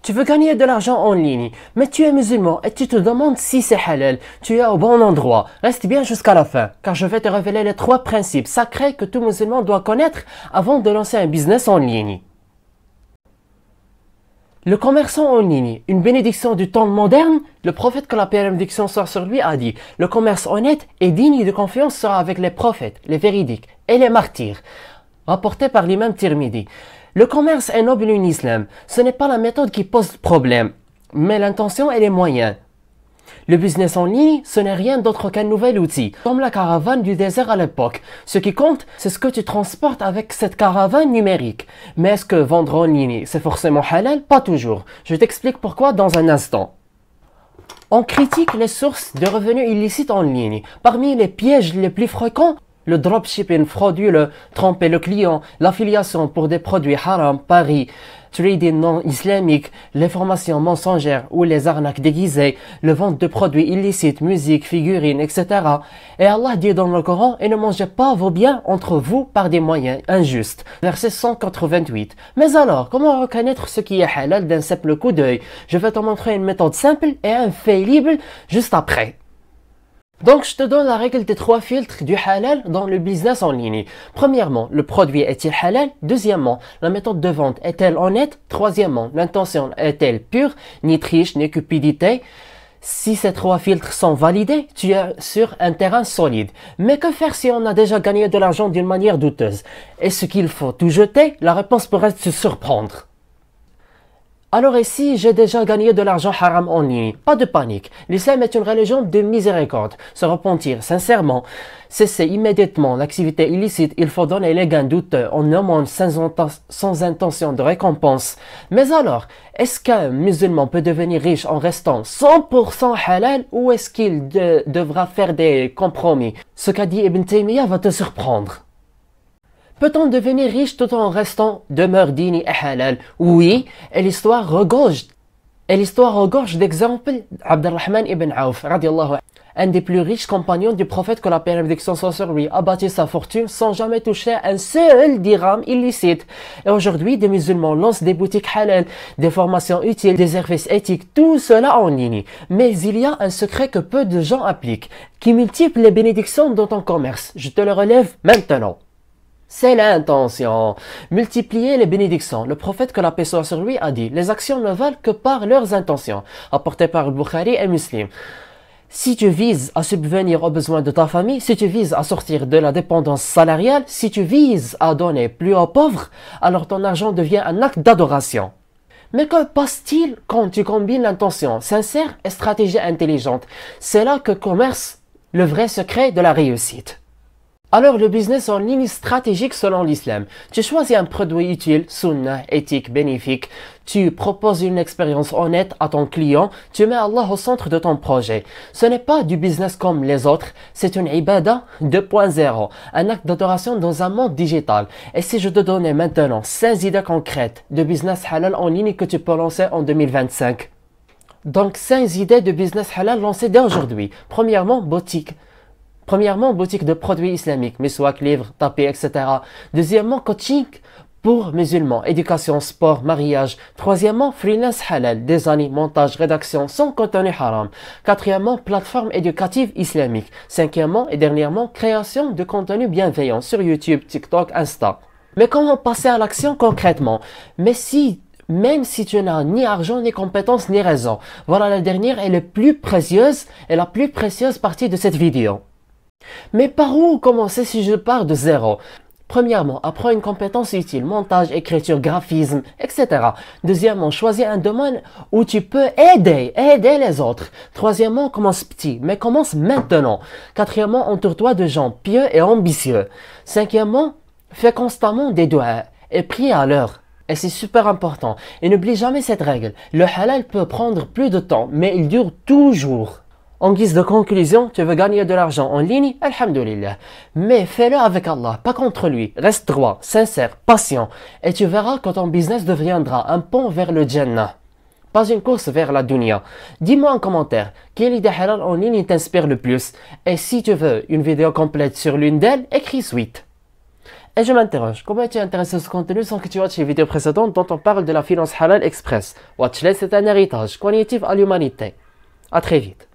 Tu veux gagner de l'argent en ligne, mais tu es musulman et tu te demandes si c'est halal. Tu es au bon endroit. Reste bien jusqu'à la fin, car je vais te révéler les 3 principes sacrés que tout musulman doit connaître avant de lancer un business en ligne. Le commerçant en ligne, une bénédiction du temps moderne. Le prophète, que la paix et la bénédiction soit sur lui, a dit: le commerce honnête et digne de confiance sera avec les prophètes, les véridiques et les martyrs. Rapporté par l'imam Tirmidhi. Le commerce est noble en islam. Ce n'est pas la méthode qui pose problème, mais l'intention et les moyens. Le business en ligne, ce n'est rien d'autre qu'un nouvel outil, comme la caravane du désert à l'époque. Ce qui compte, c'est ce que tu transportes avec cette caravane numérique. Mais est-ce que vendre en ligne, c'est forcément halal? Pas toujours. Je t'explique pourquoi dans un instant. On critique les sources de revenus illicites en ligne. Parmi les pièges les plus fréquents, le dropshipping frauduleux, tromper le client, l'affiliation pour des produits haram, paris, trading non islamique, les formations mensongères ou les arnaques déguisées, le vente de produits illicites, musique, figurines, etc. Et Allah dit dans le Coran: et ne mangez pas vos biens entre vous par des moyens injustes. Verset 188. Mais alors, comment reconnaître ce qui est halal d'un simple coup d'œil? Je vais te montrer une méthode simple et infaillible juste après. Donc, je te donne la règle des 3 filtres du halal dans le business en ligne. Premièrement, le produit est-il halal? Deuxièmement, la méthode de vente est-elle honnête? Troisièmement, l'intention est-elle pure? Ni triche, ni cupidité. Si ces 3 filtres sont validés, tu es sur un terrain solide. Mais que faire si on a déjà gagné de l'argent d'une manière douteuse? Est-ce qu'il faut tout jeter? La réponse pourrait te surprendre. Alors ici, j'ai déjà gagné de l'argent haram en ligne. Pas de panique. L'islam est une religion de miséricorde. Se repentir sincèrement, cesser immédiatement l'activité illicite, il faut donner les gains douteux en nommant sans intention de récompense. Mais alors, est-ce qu'un musulman peut devenir riche en restant 100% halal ou est-ce qu'il devra faire des compromis? Ce qu'a dit Ibn Taymiyyah va te surprendre. Peut-on devenir riche tout en restant demeure digne et halal? Oui, et l'histoire regorge d'exemples. Abdurrahman ibn Auf, radiallahu anhu, un des plus riches compagnons du prophète, que la paix et la bénédiction soit sur lui, a bâti sa fortune sans jamais toucher un seul dirham illicite. Et aujourd'hui, des musulmans lancent des boutiques halal, des formations utiles, des services éthiques, tout cela en ligne. Mais il y a un secret que peu de gens appliquent, qui multiplie les bénédictions dans ton commerce. Je te le relève maintenant. C'est l'intention. Multiplier les bénédictions. Le prophète, que la paix soit sur lui, a dit: les actions ne valent que par leurs intentions. Apporté par Bukhari et Muslim. Si tu vises à subvenir aux besoins de ta famille, si tu vises à sortir de la dépendance salariale, si tu vises à donner plus aux pauvres, alors ton argent devient un acte d'adoration. Mais que passe-t-il quand tu combines l'intention sincère et stratégie intelligente? C'est là que commence le vrai secret de la réussite. Alors, le business en ligne stratégique selon l'islam. Tu choisis un produit utile, sunnah, éthique, bénéfique. Tu proposes une expérience honnête à ton client. Tu mets Allah au centre de ton projet. Ce n'est pas du business comme les autres. C'est une ibada 2.0. Un acte d'adoration dans un monde digital. Et si je te donnais maintenant 16 idées concrètes de business halal en ligne que tu peux lancer en 2025. Donc, 16 idées de business halal lancées dès aujourd'hui. Premièrement, boutique de produits islamiques, miswak, livres, tapis, etc. Deuxièmement, coaching pour musulmans, éducation, sport, mariage. Troisièmement, freelance halal, design, montage, rédaction sans contenu haram. Quatrièmement, plateforme éducative islamique. Cinquièmement et dernièrement, création de contenu bienveillant sur YouTube, TikTok, Insta. Mais comment passer à l'action concrètement? Même si tu n'as ni argent, ni compétences, ni raison. Voilà la dernière et la plus précieuse partie de cette vidéo. Mais par où commencer si je pars de zéro? Premièrement, apprends une compétence utile, montage, écriture, graphisme, etc. Deuxièmement, choisis un domaine où tu peux aider les autres. Troisièmement, commence petit, mais commence maintenant. Quatrièmement, entoure-toi de gens pieux et ambitieux. Cinquièmement, fais constamment des doigts et prie à l'heure. Et c'est super important. Et n'oublie jamais cette règle. Le halal peut prendre plus de temps, mais il dure toujours. En guise de conclusion, tu veux gagner de l'argent en ligne, alhamdoulilah. Mais fais-le avec Allah, pas contre lui. Reste droit, sincère, patient. Et tu verras que ton business deviendra un pont vers le Jannah. Pas une course vers la dunya. Dis-moi en commentaire, quelle idée halal en ligne t'inspire le plus? Et si tu veux une vidéo complète sur l'une d'elles, écris suite. Et je m'interroge, comment es-tu intéressé à ce contenu sans que tu watches les vidéos précédentes dont on parle de la finance halal express? Watch-les, c'est un héritage cognitif à l'humanité. À très vite.